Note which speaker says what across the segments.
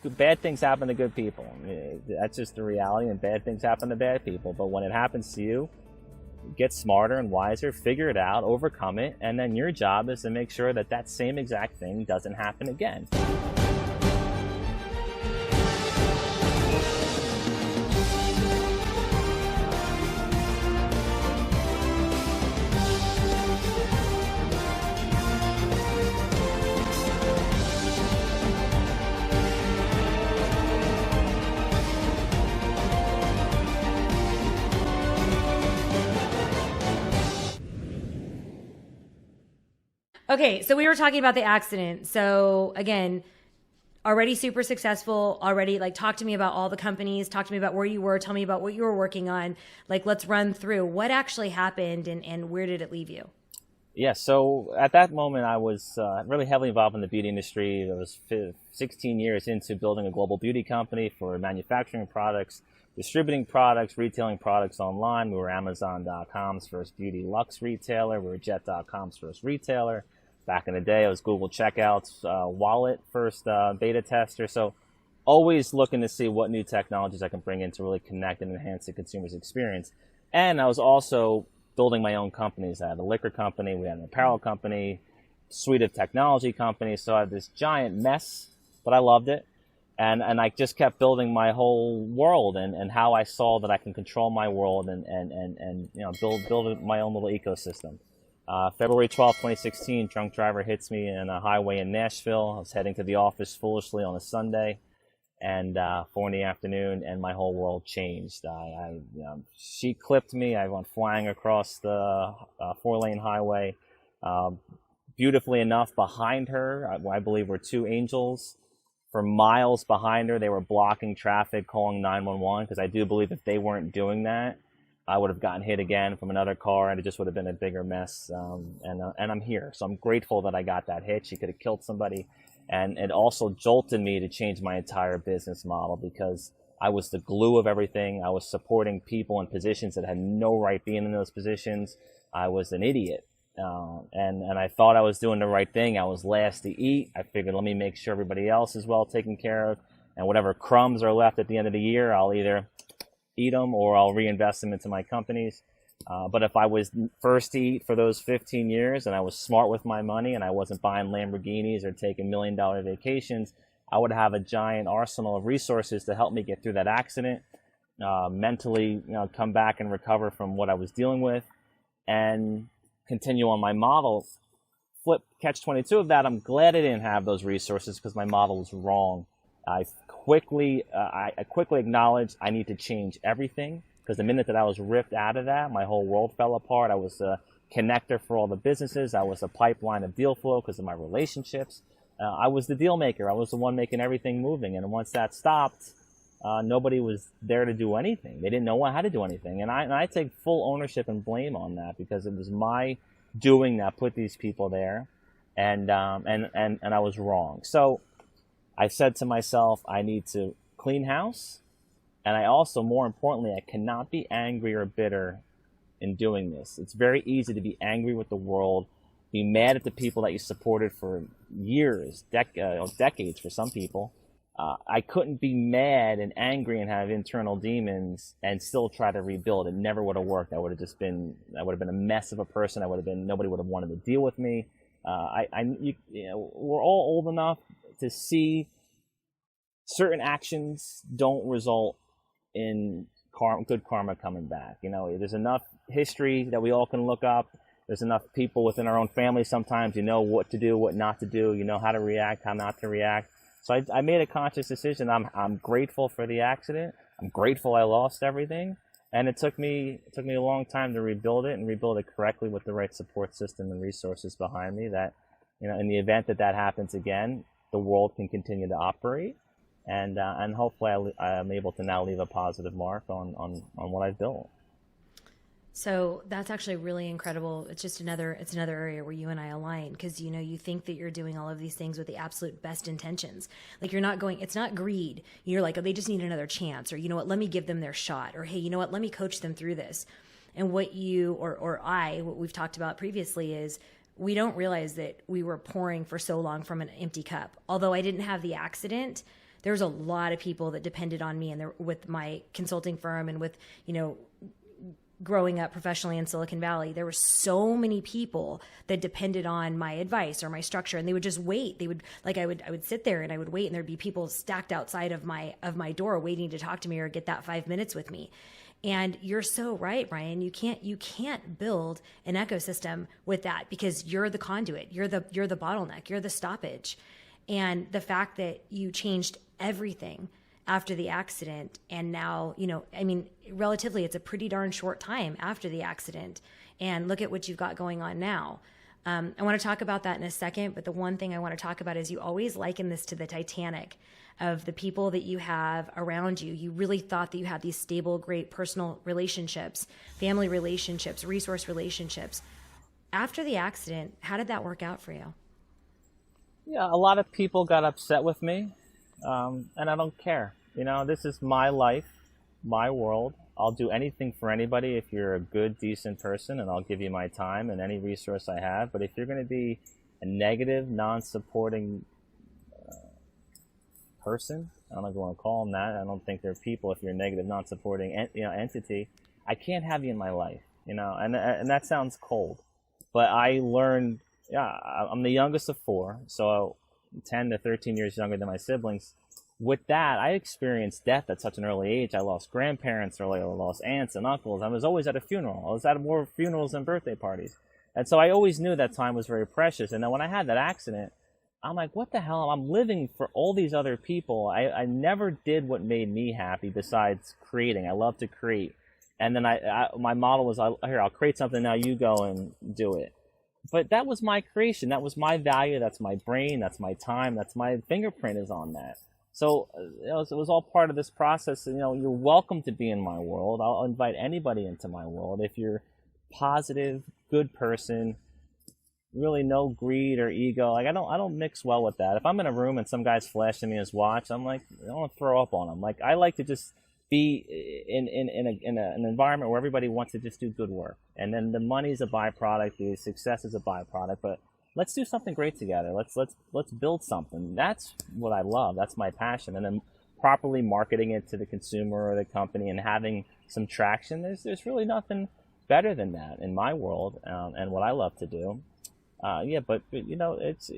Speaker 1: bad things happen to good people. That's just the reality, and bad things happen to bad people. But when it happens to you, get smarter and wiser, figure it out, overcome it, and then your job is to make sure that that same exact thing doesn't happen again.
Speaker 2: Okay, so we were talking about the accident. So again, already super successful, already like talk to me about all the companies, talk to me about where you were, tell me about what you were working on. Like, let's run through what actually happened and where did it leave you?
Speaker 1: Yeah, so at that moment, I was really heavily involved in the beauty industry. I was 16 years into building a global beauty company for manufacturing products, distributing products, retailing products online. We were Amazon.com's first beauty luxe retailer. We were Jet.com's first retailer. Back in the day, it was Google Checkout's wallet first beta tester. So always looking to see what new technologies I can bring in to really connect and enhance the consumer's experience. And I was also building my own companies. I had a liquor company, we had an apparel company, suite of technology companies. So I had this giant mess, but I loved it. And I just kept building my whole world and how I saw that I can control my world and you know, build my own little ecosystem. February 12th, 2016, drunk driver hits me in a highway in Nashville. I was heading to the office foolishly on a Sunday, and 4 in the afternoon, and my whole world changed. She clipped me. I went flying across the 4-lane highway. Beautifully enough, behind her, I believe were 2 angels. For miles behind her, they were blocking traffic, calling 911, because I do believe if they weren't doing that, I would have gotten hit again from another car, and it just would have been a bigger mess. And I'm here, so I'm grateful that I got that hit. She could have killed somebody, and it also jolted me to change my entire business model, because I was the glue of everything. I was supporting people in positions that had no right being in those positions. I was an idiot, and I thought I was doing the right thing. I was last to eat. I figured, let me make sure everybody else is well taken care of, and whatever crumbs are left at the end of the year, I'll either eat them or I'll reinvest them into my companies. But if I was first to eat for those 15 years and I was smart with my money and I wasn't buying Lamborghinis or taking $1 million vacations, I would have a giant arsenal of resources to help me get through that accident, mentally, come back and recover from what I was dealing with, and continue on my model. Flip catch-22 of that, I'm glad I didn't have those resources because my model was wrong. I quickly acknowledged I need to change everything, because the minute that I was ripped out of that, my whole world fell apart. I was a connector for all the businesses. I was a pipeline of deal flow because of my relationships. I was the deal maker. I was the one making everything moving. And once that stopped, nobody was there to do anything. They didn't know how to do anything. And I take full ownership and blame on that, because it was my doing that put these people there, and I was wrong. So I said to myself, I need to clean house, and I also, more importantly, I cannot be angry or bitter in doing this. It's very easy to be angry with the world, be mad at the people that you supported for years, decades for some people. I couldn't be mad and angry and have internal demons and still try to rebuild. It never would have worked. I would have been a mess of a person. Nobody would have wanted to deal with me. We're all old enough to see certain actions don't result in good karma coming back. There's enough history that we all can look up. There's enough people within our own family sometimes, what to do, what not to do, how to react, how not to react. So I made a conscious decision. I'm grateful for the accident. I'm grateful I lost everything. And it took me a long time to rebuild it, and rebuild it correctly with the right support system and resources behind me, that, in the event that happens again, the world can continue to operate. And hopefully I'm able to now leave a positive mark on what I've built.
Speaker 2: So that's actually really incredible. It's another area where you and I align, because, you think that you're doing all of these things with the absolute best intentions. Like, it's not greed. You're like, oh, they just need another chance, or, what, let me give them their shot, or, hey, what, let me coach them through this. And what you, what we've talked about previously is, we don't realize that we were pouring for so long from an empty cup. Although I didn't have the accident, there's a lot of people that depended on me, and with my consulting firm and with, growing up professionally in Silicon Valley, there were so many people that depended on my advice or my structure, and they would just wait. They would I would sit there and I would wait, and there'd be people stacked outside of my door waiting to talk to me or get that 5 minutes with me. And you're so right, Brian. You can't build an ecosystem with that, because you're the conduit, you're the bottleneck, you're the stoppage. And the fact that you changed everything after the accident, and now, relatively, it's a pretty darn short time after the accident, and look at what you've got going on now. I want to talk about that in a second, but the one thing I want to talk about is you always liken this to the Titanic, of the people that you have around you. You really thought that you had these stable, great personal relationships, family relationships, resource relationships. After the accident, how did that work out for you?
Speaker 1: Yeah, a lot of people got upset with me, and I don't care. This is my life, my world. I'll do anything for anybody if you're a good, decent person, and I'll give you my time and any resource I have. But if you're going to be a negative, non-supporting person, I don't know if you want to call them that. I don't think they're people if you're a negative, non-supporting entity. I can't have you in my life, and that sounds cold. But I learned, I'm the youngest of four, so 10 to 13 years younger than my siblings. With that, I experienced death at such an early age. I lost grandparents early. I lost aunts and uncles. I was always at a funeral. I was at more funerals than birthday parties. And so I always knew that time was very precious. And then when I had that accident, I'm like, what the hell? I'm living for all these other people. I never did what made me happy besides creating. I love to create. And then my model was, here, I'll create something, now you go and do it. But that was my creation. That was my value. That's my brain. That's my time. That's my fingerprint is on that. So it was all part of this process. You're welcome to be in my world. I'll invite anybody into my world. If you're positive, good person, really no greed or ego. Like I don't mix well with that. If I'm in a room and some guy's flashing me his watch, I'm like, I don't want to throw up on him. Like I like to just be in an environment where everybody wants to just do good work. And then the money's a byproduct, the success is a byproduct, but let's do something great together. Let's build something. That's what I love. That's my passion. And then properly marketing it to the consumer or the company and having some traction. There's really nothing better than that in my world, and what I love to do. But it's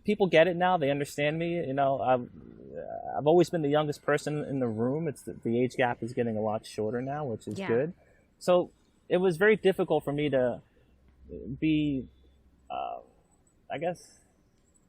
Speaker 1: people get it now. They understand me. I've always been the youngest person in the room. It's the age gap is getting a lot shorter now, which is good. So it was very difficult for me to be, I guess,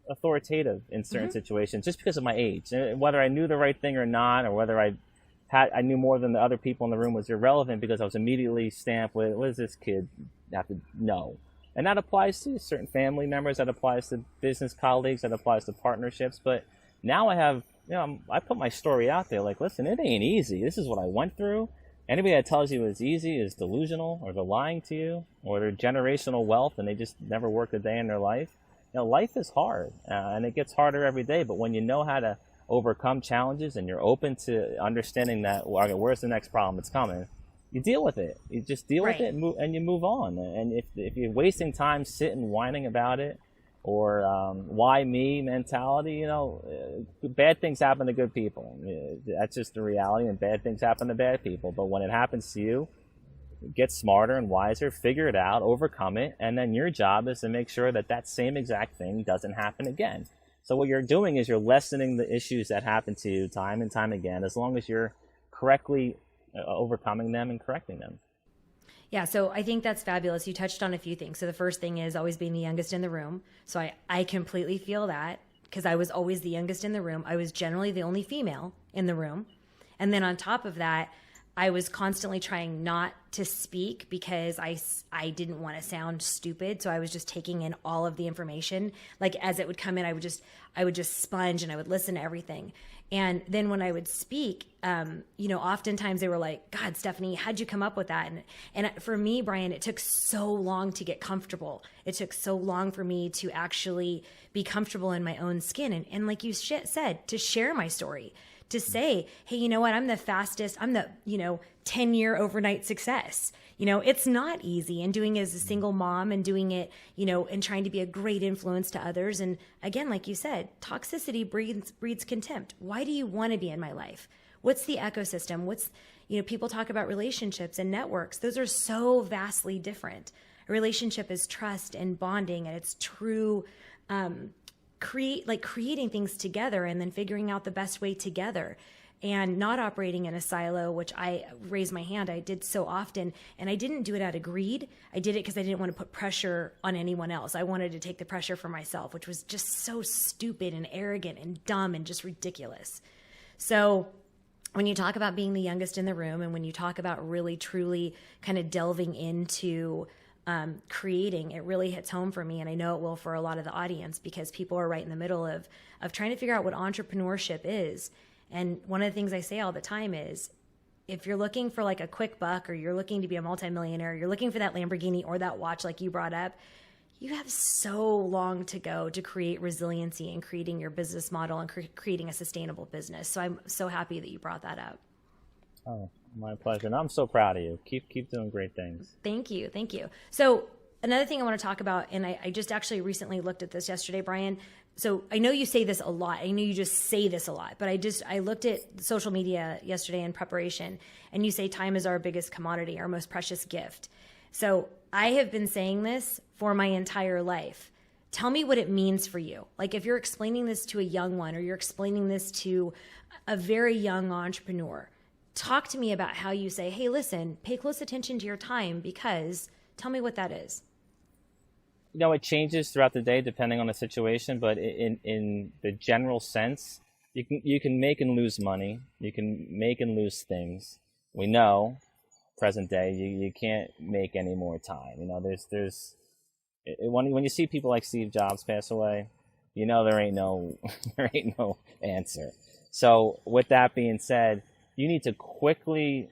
Speaker 1: authoritative in certain situations just because of my age. Whether I knew the right thing or not, or whether I knew more than the other people in the room was irrelevant, because I was immediately stamped with, what does this kid have to know? And that applies to certain family members, that applies to business colleagues, that applies to partnerships. But now I have, I put my story out there like, listen, it ain't easy. This is what I went through. Anybody that tells you it's easy is delusional, or they're lying to you, or they're generational wealth and they just never worked a day in their life. Life is hard, and it gets harder every day. But when you know how to overcome challenges and you're open to understanding that, well, okay, where's the next problem that's coming, you deal with it. You just deal with it and you move on. And if you're wasting time sitting whining about it, or why me mentality, bad things happen to good people. That's just the reality, and bad things happen to bad people. But when it happens to you, get smarter and wiser, figure it out, overcome it, and then your job is to make sure that same exact thing doesn't happen again. So what you're doing is you're lessening the issues that happen to you time and time again, as long as you're correctly overcoming them and correcting them.
Speaker 2: Yeah, so I think that's fabulous. You touched on a few things. So the first thing is always being the youngest in the room. So I completely feel that, because I was always the youngest in the room. I was generally the only female in the room. And then on top of that, I was constantly trying not to speak because I didn't want to sound stupid. So I was just taking in all of the information. Like as it would come in, I would just sponge and I would listen to everything. And then when I would speak, oftentimes they were like, God, Stephynie, how'd you come up with that? And for me, Brian, it took so long to get comfortable. It took so long for me to actually be comfortable in my own skin. And like you said, to share my story, to say, hey, you know what? I'm the 10-year overnight success. It's not easy, and doing it as a single mom and doing it, and trying to be a great influence to others. And again, like you said, toxicity breeds contempt. Why do you want to be in my life? What's the ecosystem? People talk about relationships and networks. Those are so vastly different. A relationship is trust and bonding, and it's true, creating things together and then figuring out the best way together, and not operating in a silo, which I raised my hand. I did so often, and I didn't do it out of greed. I did it because I didn't want to put pressure on anyone else. I wanted to take the pressure for myself, which was just so stupid and arrogant and dumb and just ridiculous. So when you talk about being the youngest in the room, and when you talk about really, truly kind of delving into creating, it really hits home for me. And I know it will for a lot of the audience, because people are right in the middle of trying to figure out what entrepreneurship is. And one of the things I say all the time is, if you're looking for like a quick buck, or you're looking to be a multimillionaire, you're looking for that Lamborghini or that watch like you brought up, you have so long to go to create resiliency and creating your business model and creating a sustainable business. So I'm so happy that you brought that up.
Speaker 1: Oh, my pleasure. And I'm so proud of you. Keep doing great things. Thank
Speaker 2: you. So another thing I want to talk about, and I just actually recently looked at this yesterday, Brian. So I know you say this a lot. I know you just say this a lot, but I looked at social media yesterday in preparation, and you say time is our biggest commodity, our most precious gift. So I have been saying this for my entire life. Tell me what it means for you. Like, if you're explaining this to a young one, or you're explaining this to a very young entrepreneur, talk to me about how you say, hey, listen, pay close attention to your time, because tell me what that is.
Speaker 1: It changes throughout the day depending on the situation, but in the general sense, you can make and lose money. You can make and lose things. We know, present day, you can't make any more time. There's when you see people like Steve Jobs pass away, there ain't no answer. So with that being said, you need to quickly.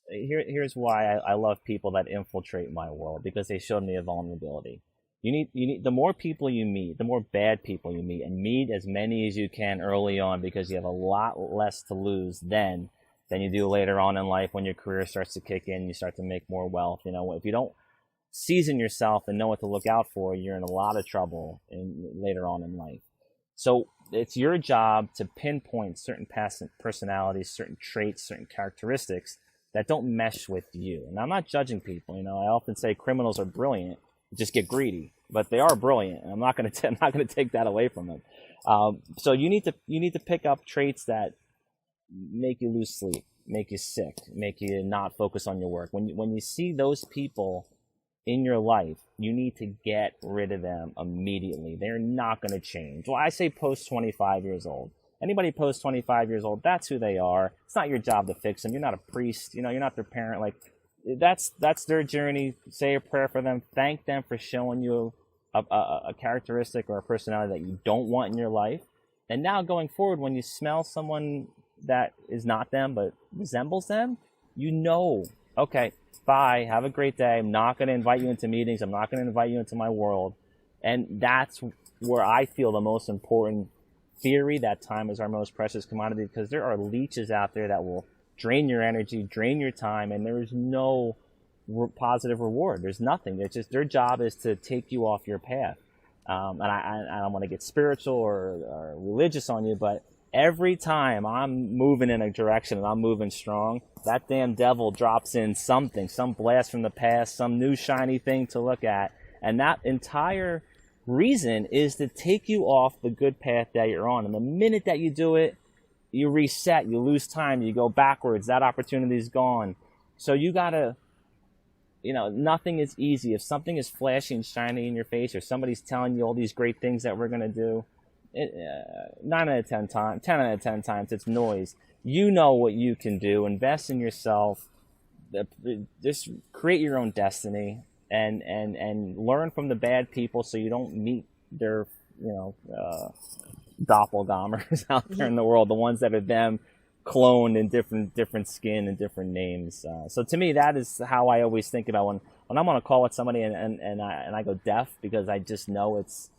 Speaker 1: Here's why I love people that infiltrate my world, because they showed me a vulnerability. You need the more people you meet, the more bad people you meet, and meet as many as you can early on, because you have a lot less to lose then than you do later on in life, when your career starts to kick in, you start to make more wealth. If you don't season yourself and know what to look out for, you're in a lot of trouble later on in life. So it's your job to pinpoint certain personalities, certain traits, certain characteristics that don't mesh with you. And I'm not judging people. I often say criminals are brilliant, just get greedy, but they are brilliant, and I'm not going to take that away from them. So you need to pick up traits that make you lose sleep, make you sick, make you not focus on your work. When you see those people in your life, you need to get rid of them immediately. They're not going to change. Well, I say post 25 years old. Anybody post 25 years old, that's who they are. It's not your job to fix them. You're not a priest. You're not their parent. Like, that's their journey. Say a prayer for them. Thank them for showing you a characteristic or a personality that you don't want in your life. And now going forward, when you smell someone that is not them but resembles them, okay, bye, have a great day. I'm not going to invite you into meetings. I'm not going to invite you into my world. And that's where I feel the most important theory, that time is our most precious commodity, because there are leeches out there that will drain your energy, drain your time, and there is no positive reward. There's nothing. It's just their job is to take you off your path. And I don't want to get spiritual or religious on you, but every time I'm moving in a direction and I'm moving strong, that damn devil drops in something, some blast from the past, some new shiny thing to look at. And that entire reason is to take you off the good path that you're on. And the minute that you do it, you reset, you lose time, you go backwards, that opportunity is gone. So you gotta, nothing is easy. If something is flashy and shiny in your face, or somebody's telling you all these great things that we're gonna do, 10 out of 10 times, it's noise. You know what you can do. Invest in yourself. Just create your own destiny, and learn from the bad people, so you don't meet their doppelgangers out there in the world, the ones that are them cloned in different skin and different names. So to me, that is how I always think about when I'm on a call with somebody and I go deaf, because I just know it's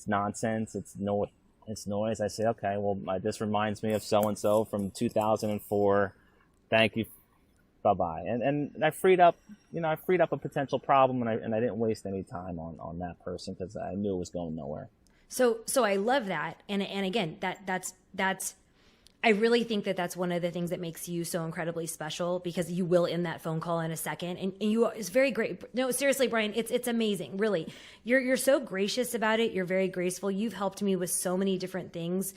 Speaker 1: nonsense. It's It's noise. I say, okay, well, this reminds me of so-and-so from 2004. Thank you. Bye-bye. And I freed up a potential problem, and I didn't waste any time on that person because I knew it was going nowhere.
Speaker 2: So I love that. And again, that's I really think that that's one of the things that makes you so incredibly special, because you will end that phone call in a second, and you it's very great. No, seriously, Brian, it's amazing. Really. You're so gracious about it. You're very graceful. You've helped me with so many different things.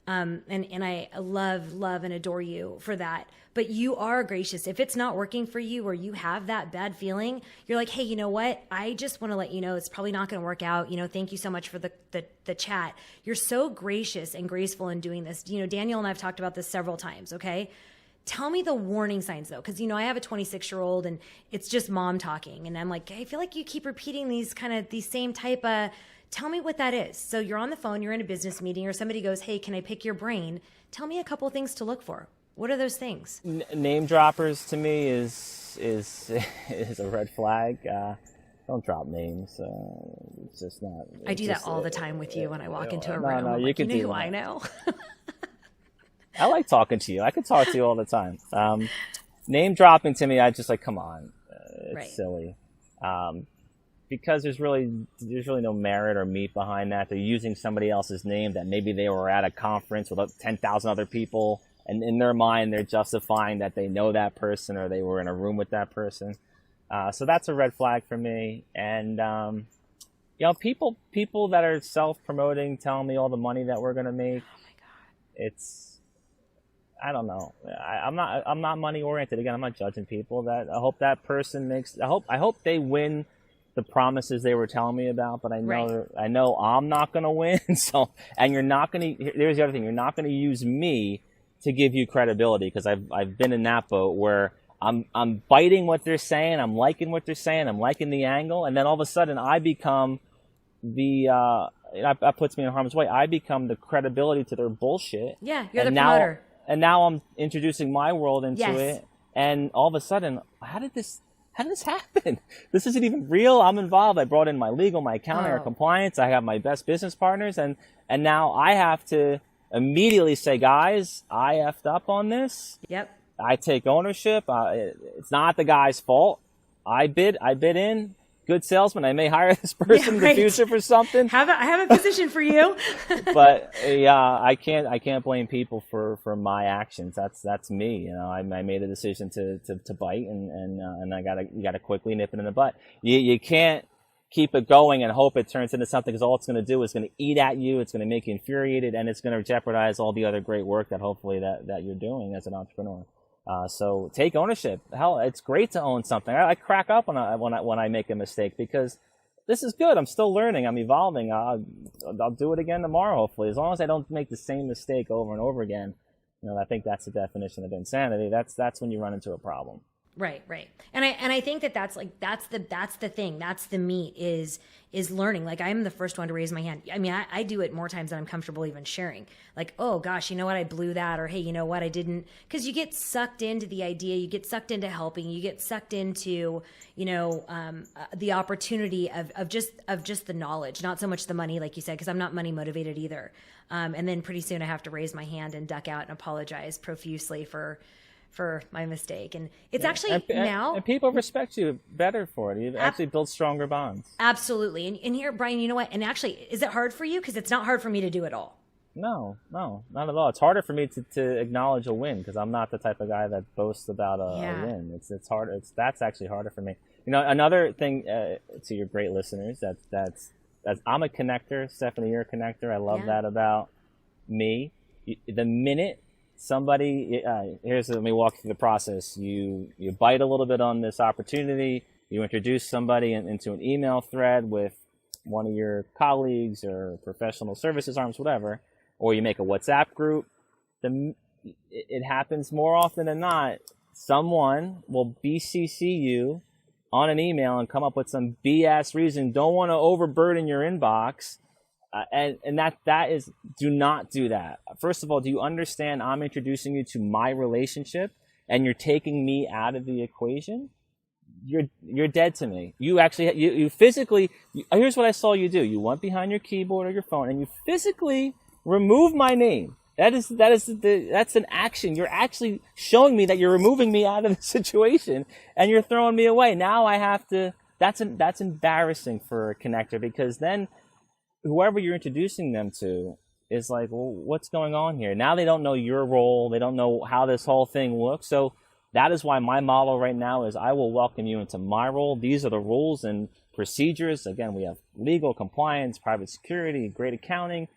Speaker 2: And I love and adore you for that. But you are gracious. If it's not working for you, or you have that bad feeling, you're like, hey, you know what? I just want to let you know it's probably not going to work out. Thank you so much for the chat. You're so gracious and graceful in doing this. Daniel and I've talked about this several times. Okay. Tell me the warning signs though. Cause I have a 26-year-old and it's just mom talking. And I'm like, I feel like you keep repeating these same type of, tell me what that is. So you're on the phone, you're in a business meeting, or somebody goes, hey, can I pick your brain? Tell me a couple things to look for. What are those things?
Speaker 1: Name droppers to me is a red flag. Don't drop names. It's just not.
Speaker 2: I do that all the time with you when I walk into a room.
Speaker 1: No,
Speaker 2: you can
Speaker 1: do
Speaker 2: who I know.
Speaker 1: I like talking to you. I could talk to you all the time. Name dropping to me, I just like, come on, it's
Speaker 2: right.
Speaker 1: Silly. Because there's really no merit or meat behind that. They're using somebody else's name that maybe they were at a conference with 10,000 other people, and in their mind they're justifying that they know that person or they were in a room with that person. So that's a red flag for me. And people that are self-promoting, telling me all the money that we're going to make.
Speaker 2: Oh my God.
Speaker 1: It's, I don't know. I'm not money oriented. Again, I'm not judging people. That I hope that person makes. I hope they win the promises they were telling me about, but I know I'm not going to win. So, and you're not going to, there's the other thing, you're not going to use me to give you credibility, because I've been in that boat where I'm biting what they're saying, I'm liking what they're saying, I'm liking the angle, and then all of a sudden I become that puts me in harm's way. I become the credibility to their bullshit.
Speaker 2: Yeah, you're the promoter.
Speaker 1: And now I'm introducing my world into
Speaker 2: yes.
Speaker 1: it, and all of a sudden, how did this happen? This isn't even real. I'm involved. I brought in my legal, my accounting, our compliance. I have my best business partners. And now I have to immediately say, guys, I effed up on this.
Speaker 2: Yep.
Speaker 1: I take ownership. It's not the guy's fault. I bid in. Good salesman. I may hire this person in the future for something.
Speaker 2: I have a position for you.
Speaker 1: But I can't blame people for my actions. That's me. I made a decision to bite, and you gotta quickly nip it in the butt. You can't keep it going and hope it turns into something, because all it's going to do is going to eat at you. It's going to make you infuriated, and it's going to jeopardize all the other great work that hopefully that you're doing as an entrepreneur. So take ownership. Hell, it's great to own something. I crack up when I make a mistake, because this is good. I'm still learning. I'm evolving. I'll do it again tomorrow, hopefully. As long as I don't make the same mistake over and over again, I think that's the definition of insanity. That's when you run into a problem.
Speaker 2: Right. And I think that's the thing. That's the meat is learning. Like, I'm the first one to raise my hand. I mean, I do it more times than I'm comfortable even sharing. Like, oh gosh, you know what? I blew that. Or, hey, you know what? I didn't. Cause you get sucked into the idea. You get sucked into helping. You get sucked into, the opportunity of just the knowledge, not so much the money, like you said, cause I'm not money motivated either. And then pretty soon I have to raise my hand and duck out and apologize profusely for my mistake. And it's actually now... And
Speaker 1: people respect you better for it. You've actually built stronger bonds.
Speaker 2: Absolutely. And here, Brian, you know what? And actually, is it hard for you? Because it's not hard for me to do it all.
Speaker 1: No, not at all. It's harder for me to acknowledge a win, because I'm not the type of guy that boasts about a win. It's hard. That's actually harder for me. Another thing to your great listeners, that's I'm a connector. Stephynie, you're a connector. I love that about me. The minute somebody, let me walk through the process. You bite a little bit on this opportunity. You introduce somebody into an email thread with one of your colleagues or professional services arms, whatever, or you make a WhatsApp group. It happens more often than not. Someone will BCC you on an email and come up with some BS reason. Don't want to overburden your inbox. And that is, do not do that. First of all, do you understand I'm introducing you to my relationship and you're taking me out of the equation? You're dead to me. You actually, you physically, here's what I saw you do. You went behind your keyboard or your phone and you physically remove my name. That's an action. You're actually showing me that you're removing me out of the situation and you're throwing me away. Now I have to, that's embarrassing for a connector, because then whoever you're introducing them to is like, well, what's going on here? Now they don't know your role. They don't know how this whole thing looks. So that is why my model right now is I will welcome you into my role. These are the rules and procedures. Again, we have legal, compliance, private security, great accounting.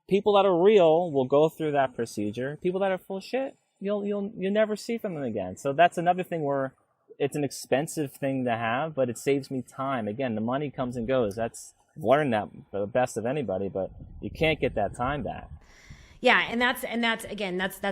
Speaker 1: People that are real will go through that procedure. People that are full of shit, you'll never see from them again. So that's another thing where it's an expensive thing to have, but it saves me time. Again, the money comes and goes. I've learned that for the best of anybody, but you can't get that time back.
Speaker 2: Yeah, and that's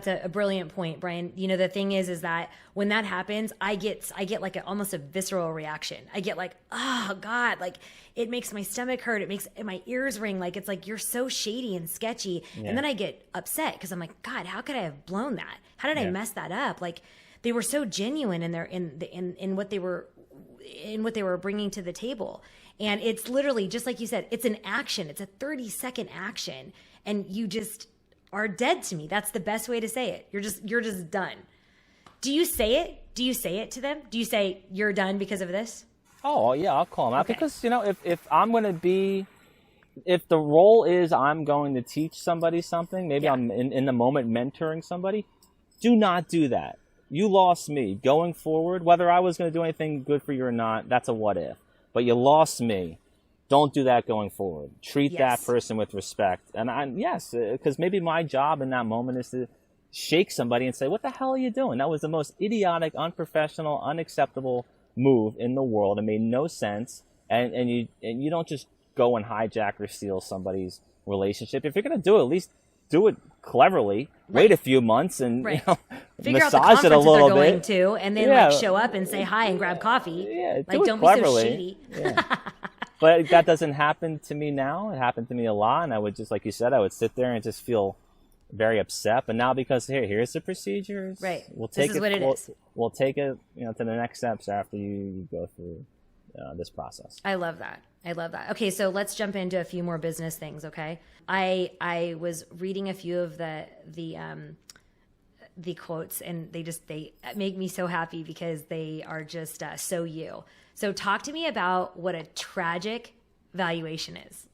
Speaker 2: a brilliant point, Brian. You know, the thing is that when that happens, I get like almost a visceral reaction. I get like, oh God, like it makes my stomach hurt. It makes my ears ring. Like it's like, you're so shady and sketchy. Yeah. And then I get upset because I'm like, God, how could I have blown that? How did I mess that up? Like they were so genuine in what they were bringing to the table. And it's literally just like you said, it's an action. It's a 30-second action, and you just are dead to me. That's the best way to say it. You're just done. Do you say it? Do you say it to them? Do you say you're done because of this?
Speaker 1: Oh yeah, I'll call them out, because if I'm going to be, if the role is I'm going to teach somebody something, maybe I'm in the moment mentoring somebody, do not do that. You lost me. Going forward, whether I was going to do anything good for you or not, that's a what if. But you lost me. Don't do that going forward. Treat that person with respect. And because maybe my job in that moment is to shake somebody and say, what the hell are you doing? That was the most idiotic, unprofessional, unacceptable move in the world. It made no sense. And you don't just go and hijack or steal somebody's relationship. If you're going to do it, at least do it cleverly. Right. Wait a few months and
Speaker 2: figure
Speaker 1: massage
Speaker 2: out the
Speaker 1: it a little
Speaker 2: they're going
Speaker 1: bit.
Speaker 2: To, and then show up and say hi and grab coffee.
Speaker 1: Yeah,
Speaker 2: don't be so shady.
Speaker 1: Yeah. But that doesn't happen to me now. It happened to me a lot, and I would just, like you said, I would sit there and just feel very upset. But now, because here's the procedures.
Speaker 2: Right.
Speaker 1: We'll take
Speaker 2: this is what it is.
Speaker 1: We'll take it, to the next steps after you go through this process.
Speaker 2: I love that. Okay, so let's jump into a few more business things. Okay, I was reading a few of the quotes, and they make me so happy because they are just so you. So talk to me about what a tragic valuation is.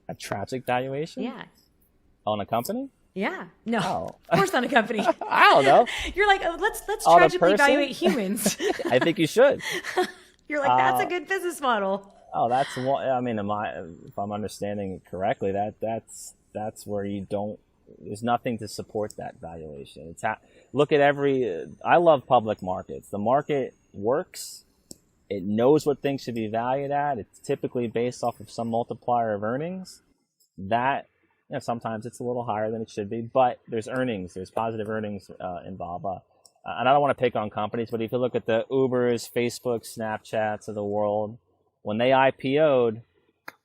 Speaker 1: A tragic valuation?
Speaker 2: Yeah.
Speaker 1: On a company?
Speaker 2: Yeah. No. Of course, on a company.
Speaker 1: I don't know.
Speaker 2: You're like, let's tragically evaluate humans.
Speaker 1: I think you should.
Speaker 2: You're like, that's a good business model.
Speaker 1: Oh, that's one. I mean, if I'm understanding it correctly, that's where you don't. There's nothing to support that valuation. Look at I love public markets. The market works. It knows what things should be valued at. It's typically based off of some multiplier of earnings. That, sometimes it's a little higher than it should be, but there's earnings. There's positive earnings involved. And I don't want to pick on companies, but if you look at the Ubers, Facebook, Snapchats of the world, when they IPO'd,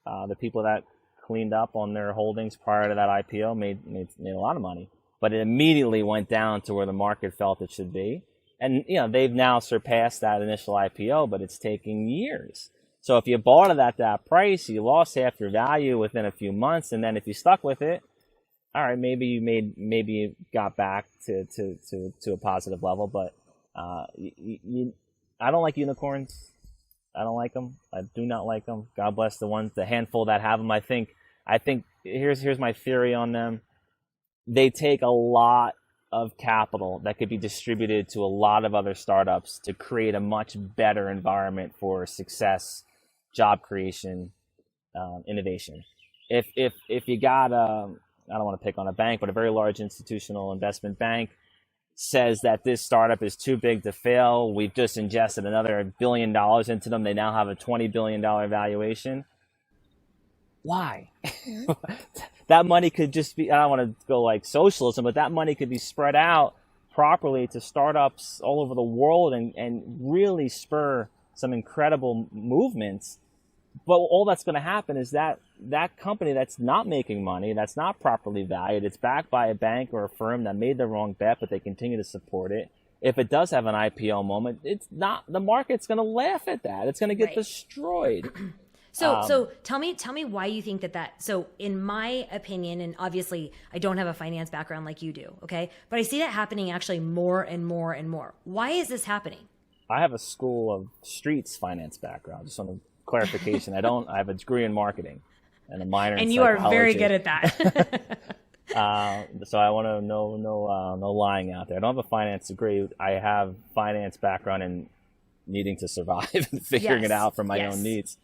Speaker 1: the people that cleaned up on their holdings prior to that IPO made a lot of money. But it immediately went down to where the market felt it should be. And, they've now surpassed that initial IPO, but it's taking years. So if you bought it at that price, you lost half your value within a few months. And then if you stuck with it, all right, maybe you got back to a positive level. But I don't like unicorns. I don't like them. I do not like them. God bless the handful that have them. I think here's my theory on them. They take a lot of capital that could be distributed to a lot of other startups to create a much better environment for success, job creation, innovation. If you got I don't want to pick on a bank, but a very large institutional investment bank says that this startup is too big to fail, we've just ingested another $1 billion into them, they now have a $20 billion valuation. Why? That money could just be, I don't want to go like socialism, but that money could be spread out properly to startups all over the world and really spur some incredible movements. But all that's going to happen is that company that's not making money, that's not properly valued, it's backed by a bank or a firm that made the wrong bet, but they continue to support it. If it does have an IPO moment, the market's going to laugh at that. It's going to get destroyed.
Speaker 2: So tell me why you think that. So in my opinion, and obviously I don't have a finance background like you do, okay? But I see that happening actually more and more and more. Why is this happening?
Speaker 1: I have a school of streets finance background. Just on a clarification, I have a degree in marketing and a minor in
Speaker 2: and
Speaker 1: psychology.
Speaker 2: You are very good at that.
Speaker 1: So I want to no lying out there. I don't have a finance degree. I have finance background in needing to survive and figuring it out for my own needs.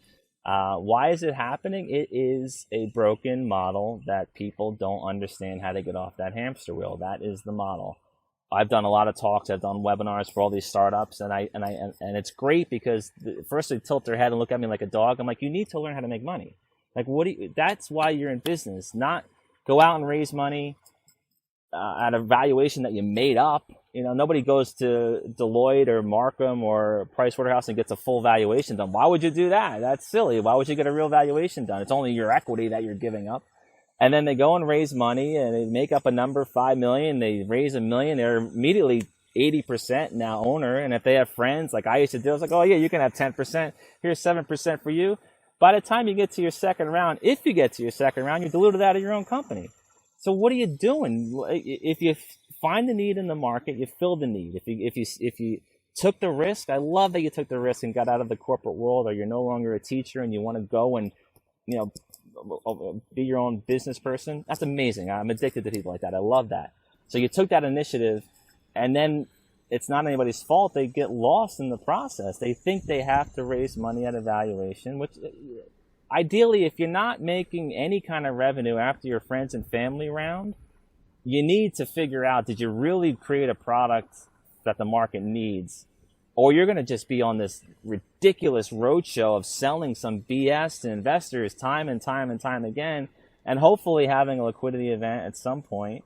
Speaker 1: Why is it happening? It is a broken model that people don't understand how to get off that hamster wheel. That is the model. I've done a lot of talks. I've done webinars for all these startups, and it's great because first they tilt their head and look at me like a dog. I'm like, you need to learn how to make money. Like, that's why you're in business, not go out and raise money at a valuation that you made up. Nobody goes to Deloitte or Markham or Pricewaterhouse and gets a full valuation done. Why would you do that? That's silly. Why would you get a real valuation done? It's only your equity that you're giving up. And then they go and raise money and they make up a number, 5 million. They raise $1 million. They're immediately 80% now owner. And if they have friends, like I used to do, I was like, oh yeah, you can have 10%. Here's 7% for you. By the time you get to your second round, if you get to your second round, you're diluted out of your own company. So what are you doing? If you find the need in the market, you fill the need. If you took the risk, I love that you took the risk and got out of the corporate world, or you're no longer a teacher and you want to go and be your own business person. That's amazing. I'm addicted to people like that. I love that. So you took that initiative, and then it's not anybody's fault. They get lost in the process. They think they have to raise money at a valuation, which ideally, if you're not making any kind of revenue after your friends and family round, you need to figure out, did you really create a product that the market needs? Or you're going to just be on this ridiculous roadshow of selling some BS to investors time and time and time again, and hopefully having a liquidity event at some point.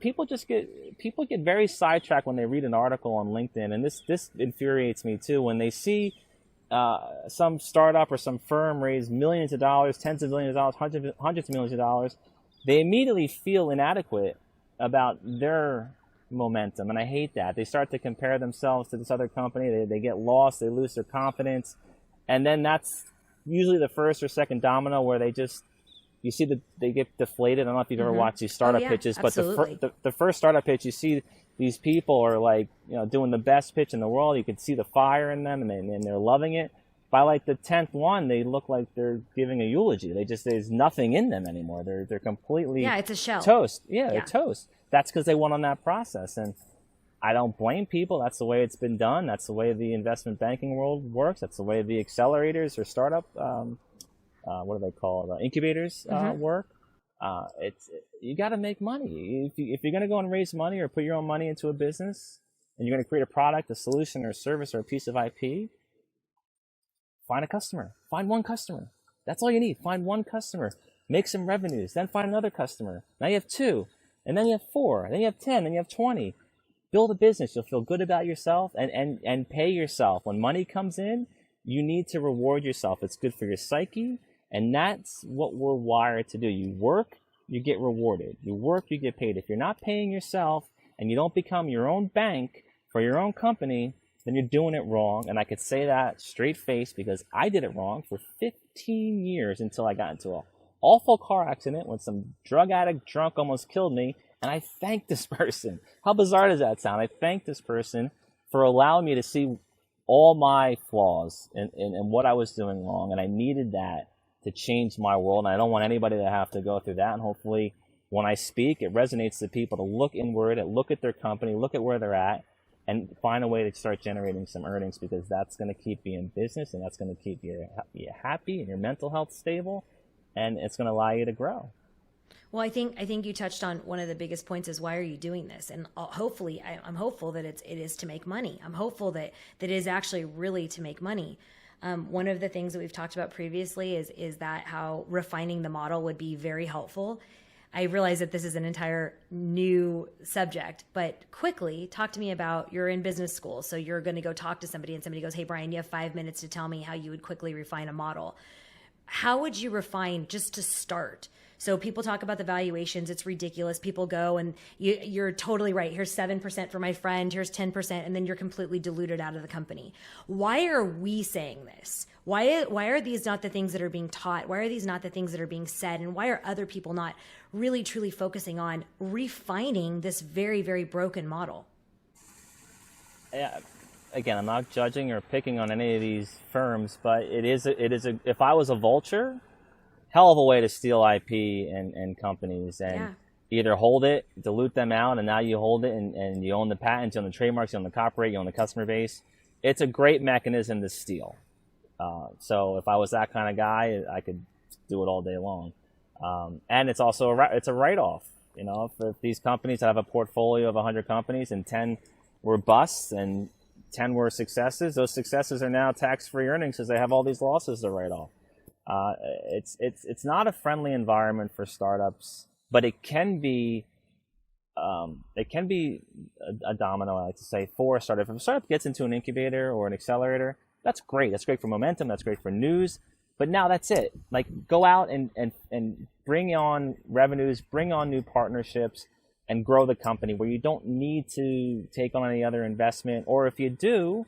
Speaker 1: People get very sidetracked when they read an article on LinkedIn, and this infuriates me too. When they see some startup or some firm raise millions of dollars, tens of millions of dollars, hundreds of millions of dollars, they immediately feel inadequate about their momentum, and I hate that. They start to compare themselves to this other company. They get lost. They lose their confidence, and then that's usually the first or second domino where they get deflated. I don't know if you've ever watched these startup pitches,
Speaker 2: absolutely.
Speaker 1: But the first startup pitch, you see these people are like, doing the best pitch in the world. You can see the fire in them, and they're loving it. By like the 10th one, they look like they're giving a eulogy. There's nothing in them anymore. They're completely
Speaker 2: it's a shell.
Speaker 1: Toast. They're toast. That's because they went on that process, and I don't blame people. That's the way it's been done. That's the way the investment banking world works. That's the way the accelerators or startup, what do they call it? Incubators work. You got to make money. If you're going to go and raise money or put your own money into a business, and you're going to create a product, a solution, or a service, or a piece of IP, find a customer. Find one customer. That's all you need. Find one customer. Make some revenues. Then find another customer. Now you have 2. And then you have 4. Then you have 10. Then you have 20. Build a business. You'll feel good about yourself and pay yourself. When money comes in, you need to reward yourself. It's good for your psyche. And that's what we're wired to do. You work, you get rewarded. You work, you get paid. If you're not paying yourself and you don't become your own bank for your own company, then you're doing it wrong. And I could say that straight face because I did it wrong for 15 years until I got into an awful car accident when some drug addict drunk almost killed me. And I thank this person. How bizarre does that sound? I thank this person for allowing me to see all my flaws and what I was doing wrong. And I needed that to change my world. And I don't want anybody to have to go through that. And hopefully when I speak, it resonates to people to look inward, look at their company, look at where they're at, and find a way to start generating some earnings, because that's going to keep you in business, and that's going to keep you happy and your mental health stable, and it's going to allow you to grow.
Speaker 2: Well, I think you touched on one of the biggest points is, why are you doing this? And hopefully, I'm hopeful that it is to make money. I'm hopeful that it is actually really to make money. One of the things that we've talked about previously is that how refining the model would be very helpful. I realize that this is an entire new subject, but quickly talk to me about, you're in business school, so you're going to go talk to somebody and somebody goes, hey, Brian, you have 5 minutes to tell me how you would quickly refine a model. How would you refine, just to start, So people talk about the valuations. It's ridiculous. People go and you're totally right. Here's 7% for my friend. Here's 10%. And then you're completely diluted out of the company. Why are we saying this? Why are these not the things that are being taught? Why are these not the things that are being said? And why are other people not really, truly focusing on refining this very, very broken model?
Speaker 1: Yeah. Again, I'm not judging or picking on any of these firms, but it is if I was a vulture, hell of a way to steal IP and companies and either hold it, dilute them out, and now you hold it and you own the patents, you own the trademarks, you own the copyright, you own the customer base. It's a great mechanism to steal. So if I was that kind of guy, I could do it all day long. And it's also it's a write-off. You know, if these companies have a portfolio of 100 companies and 10 were busts and 10 were successes, those successes are now tax-free earnings because they have all these losses to write off. It's not a friendly environment for startups, but it can be a domino, I like to say, for a startup. If a startup gets into an incubator or an accelerator, that's great. That's great for momentum. That's great for news. But now that's it. Like, go out and bring on revenues, bring on new partnerships, and grow the company where you don't need to take on any other investment. Or if you do,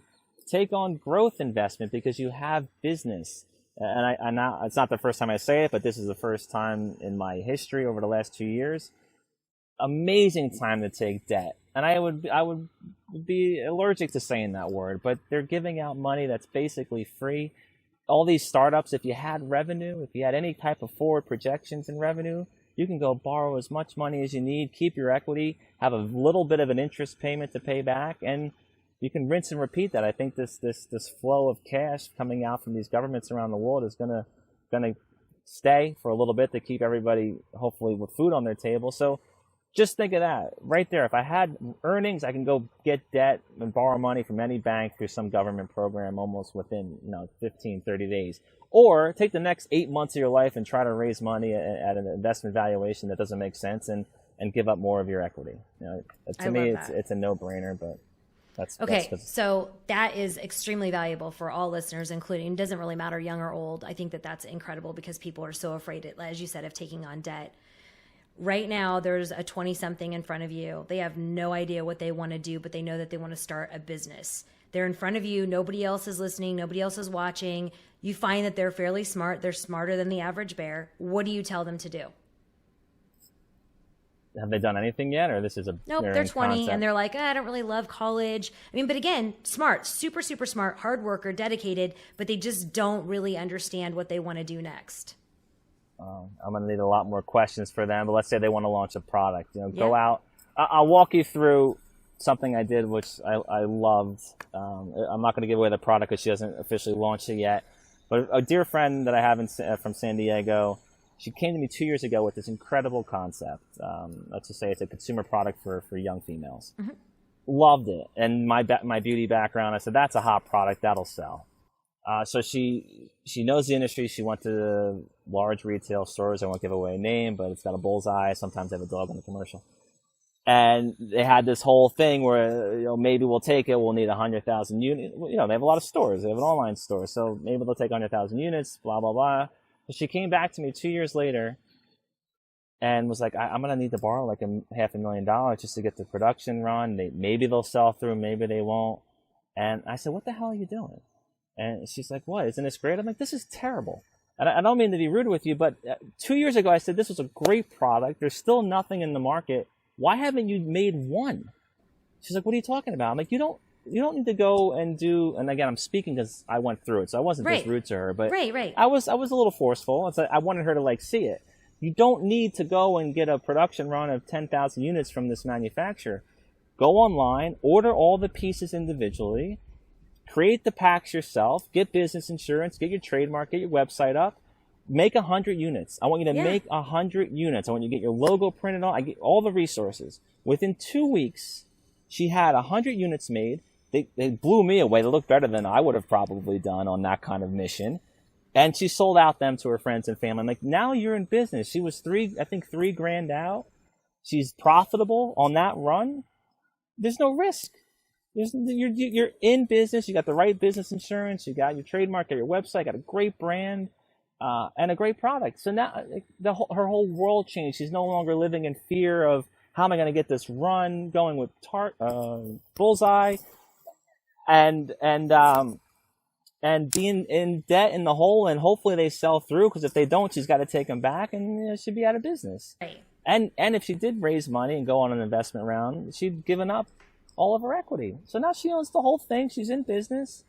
Speaker 1: take on growth investment because you have business. And it's not the first time I say it, but this is the first time in my history over the last 2 years. Amazing time to take debt. And I would be allergic to saying that word, but they're giving out money that's basically free. All these startups, if you had revenue, if you had any type of forward projections in revenue, you can go borrow as much money as you need, keep your equity, have a little bit of an interest payment to pay back, and you can rinse and repeat that. I think this flow of cash coming out from these governments around the world is gonna stay for a little bit to keep everybody hopefully with food on their table. So just think of that right there. If I had earnings, I can go get debt and borrow money from any bank through some government program almost within 15, 30 days. Or take the next 8 months of your life and try to raise money at an investment valuation that doesn't make sense and give up more of your equity. To me, it's a no-brainer, but that's
Speaker 2: okay. So that is extremely valuable for all listeners, including, it doesn't really matter young or old. I think that's incredible because people are so afraid, as you said, of taking on debt. Right now, there's a 20-something in front of you. They have no idea what they want to do, but they know that they want to start a business. They're in front of you. Nobody else is listening. Nobody else is watching. You find that they're fairly smart. They're smarter than the average bear. What do you tell them to do?
Speaker 1: Have they done anything yet, or this is a
Speaker 2: nope? They're 20 concept? And they're like, I don't really love college. I mean, but again, smart, super, super smart, hard worker, dedicated, but they just don't really understand what they want to do next.
Speaker 1: I'm going to need a lot more questions for them, but let's say they want to launch a product. Go out. I'll walk you through something I did, which I loved. I'm not going to give away the product because she hasn't officially launched it yet. But a dear friend that I have from San Diego, she came to me 2 years ago with this incredible concept. Let's just say it's a consumer product for young females. Mm-hmm. Loved it. And my beauty background, I said, that's a hot product. That'll sell. So she knows the industry. She went to the large retail stores. I won't give away a name, but it's got a bullseye. Sometimes they have a dog in the commercial. And they had this whole thing where, maybe we'll take it. We'll need 100,000 units. They have a lot of stores. They have an online store. So maybe they'll take 100,000 units, blah, blah, blah. So she came back to me 2 years later and was like, I'm going to need to borrow like $500,000 just to get the production run. Maybe they'll sell through. Maybe they won't. And I said, what the hell are you doing? And she's like, what? Isn't this great? I'm like, this is terrible. And I don't mean to be rude with you, but 2 years ago, I said, this was a great product. There's still nothing in the market. Why haven't you made one? She's like, what are you talking about? I'm like, you don't need to go and do, and again, I'm speaking because I went through it. So I wasn't just rude to her, but
Speaker 2: right.
Speaker 1: I was a little forceful. It's like, I wanted her to see it. You don't need to go and get a production run of 10,000 units from this manufacturer. Go online, order all the pieces individually, create the packs yourself, get business insurance, get your trademark, get your website up, make 100 units. I want you to make 100 units. I want you to get your logo printed on. I get all the resources. Within 2 weeks, she had 100 units made. They blew me away. They looked better than I would have probably done on that kind of mission. And she sold out them to her friends and family. I'm like, now you're in business. She was $3,000 out. She's profitable on that run. There's no risk. You're in business. You got the right business insurance. You got your trademark, got your website, got a great brand. and a great product. So now her whole world changed. She's no longer living in fear of how am I going to get this run going with Bullseye, and being in debt in the hole. And hopefully they sell through, because if they don't, she's got to take them back, and she'd be out of business.
Speaker 2: Right.
Speaker 1: And if she did raise money and go on an investment round, she'd given up all of her equity. So now she owns the whole thing. She's in business.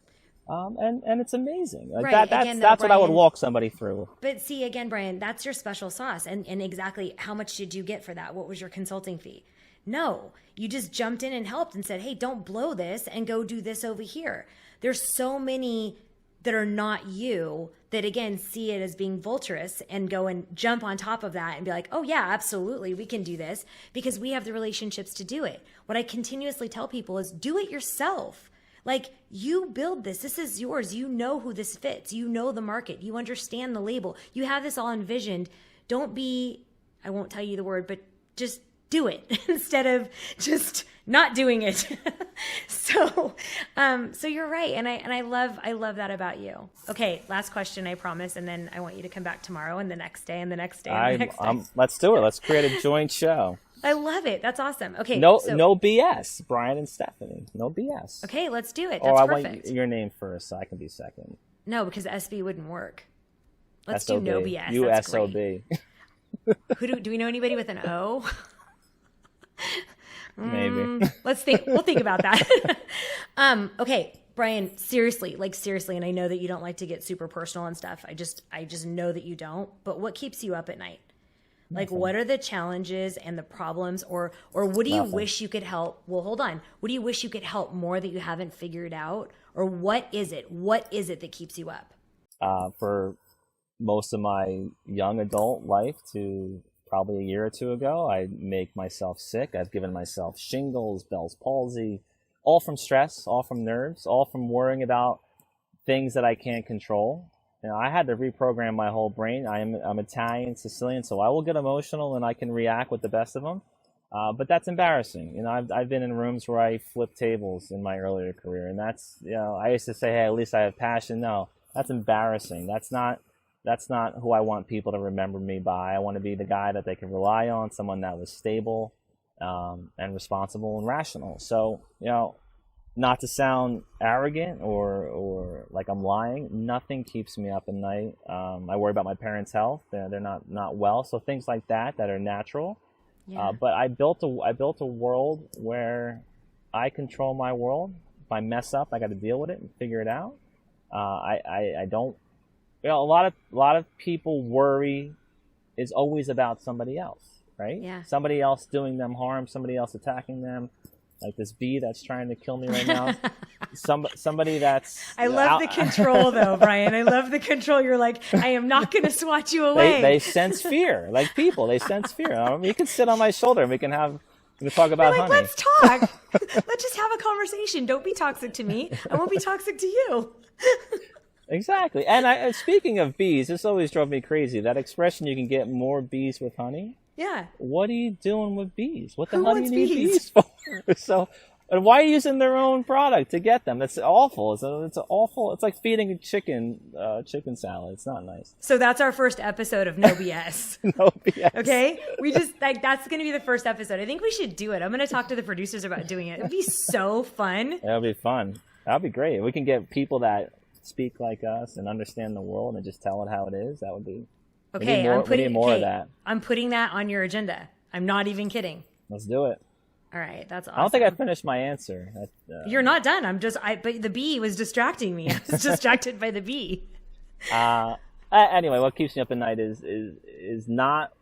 Speaker 1: And it's amazing. Like
Speaker 2: right.
Speaker 1: That's
Speaker 2: Brian,
Speaker 1: what I would walk somebody through.
Speaker 2: But see, again, Brian, that's your special sauce. And exactly how much did you get for that? What was your consulting fee? No, you just jumped in and helped and said, hey, don't blow this and go do this over here. There's so many that are not you that, again, see it as being vulturous and go and jump on top of that and be like, oh, yeah, absolutely, we can do this because we have the relationships to do it. What I continuously tell people is do it yourself. Like, you build this. This is yours. You know who this fits. You know the market. You understand the label. You have this all envisioned. Don't be, I won't tell you the word, but just do it instead of just not doing it. So you're right. And I love that about you. Okay. Last question, I promise. And then I want you to come back tomorrow and the next day and the next day and the next day.
Speaker 1: Let's do it. Let's create a joint show.
Speaker 2: I love it. That's awesome. Okay.
Speaker 1: No BS, Brian and Stephynie. No BS.
Speaker 2: Okay. Let's do it. That's perfect.
Speaker 1: I want your name first so I can be second.
Speaker 2: No, because SB wouldn't work. Let's
Speaker 1: SOB.
Speaker 2: do no BS.
Speaker 1: You
Speaker 2: That's
Speaker 1: SOB.
Speaker 2: Great. Do we know anybody with an O?
Speaker 1: Maybe.
Speaker 2: We'll think about that. Okay, Brian, seriously, and I know that you don't like to get super personal and stuff. I just know that you don't. But what keeps you up at night? Like, what are the challenges and the problems, or what do you wish you could help? Well, hold on. What do you wish you could help more that you haven't figured out? Or what is it? What is it that keeps you up?
Speaker 1: For most of my young adult life to probably a year or two ago, I make myself sick. I've given myself shingles, Bell's palsy, all from stress, all from nerves, all from worrying about things that I can't control. You know, I had to reprogram my whole brain. I'm Italian, Sicilian, so I will get emotional and I can react with the best of them. But that's embarrassing. You know, I've been in rooms where I flipped tables in my earlier career, and that's, you know, I used to say, hey, at least I have passion. No, that's embarrassing. That's not who I want people to remember me by. I want to be the guy that they can rely on, someone that was stable, and responsible and rational. So, you know, not to sound arrogant or like I'm lying, nothing keeps me up at night. I worry about my parents' health. They're not well. So things like that are natural. Yeah. But I built a world where I control my world. If I mess up, I got to deal with it and figure it out. I don't, you know, a lot of people worry is always about somebody else, right?
Speaker 2: Yeah.
Speaker 1: Somebody else doing them harm, somebody else attacking them. Like this bee that's trying to kill me right now. Somebody that's...
Speaker 2: I love the control, though, Brian. I love the control. You're like, I am not going to swat you away.
Speaker 1: They sense fear. Like people, they sense fear. You can sit on my shoulder and we can talk about honey.
Speaker 2: Let's talk. Let's just have a conversation. Don't be toxic to me. I won't be toxic to you.
Speaker 1: Exactly. And speaking of bees, this always drove me crazy. That expression, you can get more bees with honey.
Speaker 2: Yeah.
Speaker 1: What are you doing with bees? What the hell do you need bees for? So, and why are you using their own product to get them? That's awful. It's awful. It's like feeding a chicken salad. It's not nice.
Speaker 2: So that's our first episode of No BS.
Speaker 1: No BS.
Speaker 2: Okay? We just, like, that's going to be the first episode. I think we should do it. I'm going to talk to the producers about doing it. It'd be so fun.
Speaker 1: It'll be fun. That'll be great. We can get people that speak like us and understand the world and just tell it how it is. That would be...
Speaker 2: Okay,
Speaker 1: we need more of that.
Speaker 2: I'm putting that on your agenda. I'm not even kidding.
Speaker 1: Let's do it.
Speaker 2: All right, that's awesome.
Speaker 1: I don't think I finished my answer.
Speaker 2: You're not done. But the bee was distracting me. I was distracted by the bee.
Speaker 1: Anyway, what keeps me up at night is not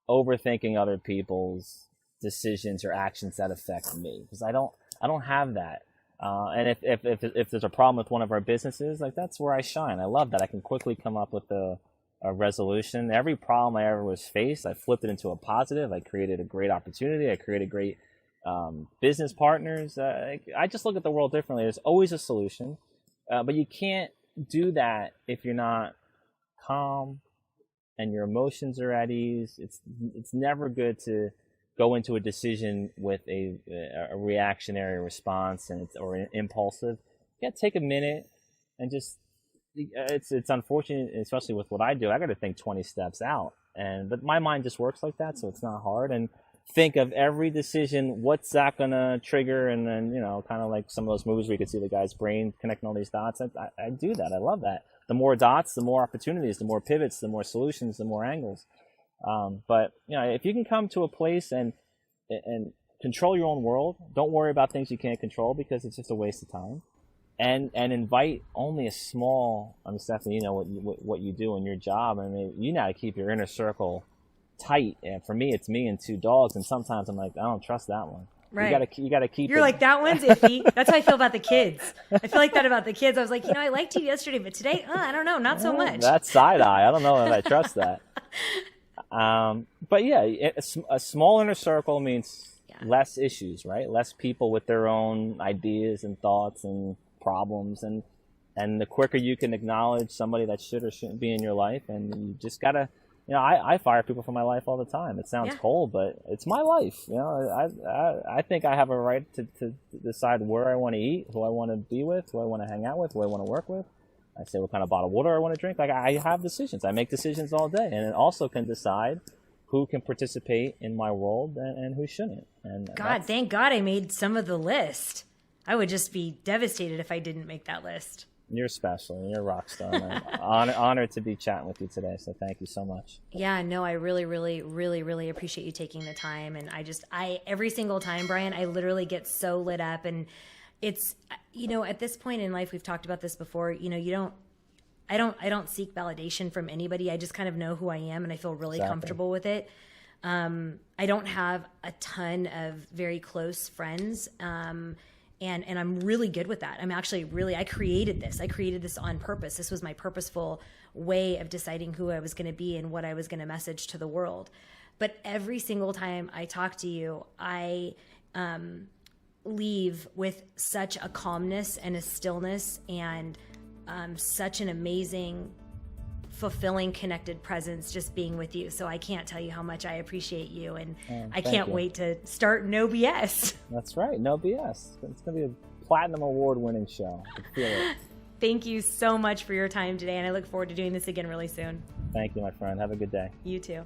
Speaker 1: overthinking other people's decisions or actions that affect me, because I don't have that. And if there's a problem with one of our businesses, like that's where I shine. I love that I can quickly come up with a resolution. Every problem I ever was faced, I flipped it into a positive. I created a great opportunity. I created great business partners. I just look at the world differently. There's always a solution, but you can't do that if you're not calm and your emotions are at ease. It's never good to go into a decision with a reactionary response or an impulsive. You got to take a minute and just it's unfortunate, especially with what I do. I got to think 20 steps out, but my mind just works like that, so it's not hard. And think of every decision, what's that gonna trigger, and then kind of like some of those movies where you can see the guy's brain connecting all these dots. I do that. I love that. The more dots, the more opportunities, the more pivots, the more solutions, the more angles. But if you can come to a place and control your own world, don't worry about things you can't control because it's just a waste of time. And invite only a small. Stephynie, what you do in your job. I mean, you know how to keep your inner circle tight. And for me, it's me and 2 dogs. And sometimes I'm like, I don't trust that one.
Speaker 2: Right.
Speaker 1: You gotta keep.
Speaker 2: You're like, that one's iffy. That's how I feel about the kids. I feel like that about the kids. I was like, I liked you yesterday, but today, I don't know, not so much.
Speaker 1: That's side eye. I don't know if I trust that. But yeah, a small inner circle means less issues, right? Less people with their own ideas and thoughts and problems, and the quicker you can acknowledge somebody that should or shouldn't be in your life, and you just gotta, I fire people from my life all the time. It sounds cold, but it's my life. I think I have a right to decide where I want to eat, who I want to be with, who I want to hang out with, who I want to work with. I say what kind of bottled water I want to drink. Like, I have decisions. I make decisions all day, and it also can decide who can participate in my world and who shouldn't. And
Speaker 2: thank God I made some of the list. I would just be devastated if I didn't make that list.
Speaker 1: You're special. You're a rock star. I'm honored to be chatting with you today. So thank you so much.
Speaker 2: Yeah, no, I really, really, really, really appreciate you taking the time. And every single time, Brian, I literally get so lit up. And it's, at this point in life, we've talked about this before, I don't seek validation from anybody. I just kind of know who I am and I feel really comfortable with it. I don't have a ton of very close friends. And I'm really good with that. I'm actually I created this. I created this on purpose. This was my purposeful way of deciding who I was going to be and what I was going to message to the world. But every single time I talk to you, I leave with such a calmness and a stillness and such an amazing, fulfilling, connected presence just being with you. So I can't tell you how much I appreciate you, and I can't wait to start No BS.
Speaker 1: That's right, No BS. It's going to be a platinum award-winning show. I feel it.
Speaker 2: Thank you so much for your time today, and I look forward to doing this again really soon.
Speaker 1: Thank you, my friend. Have a good day.
Speaker 2: You too.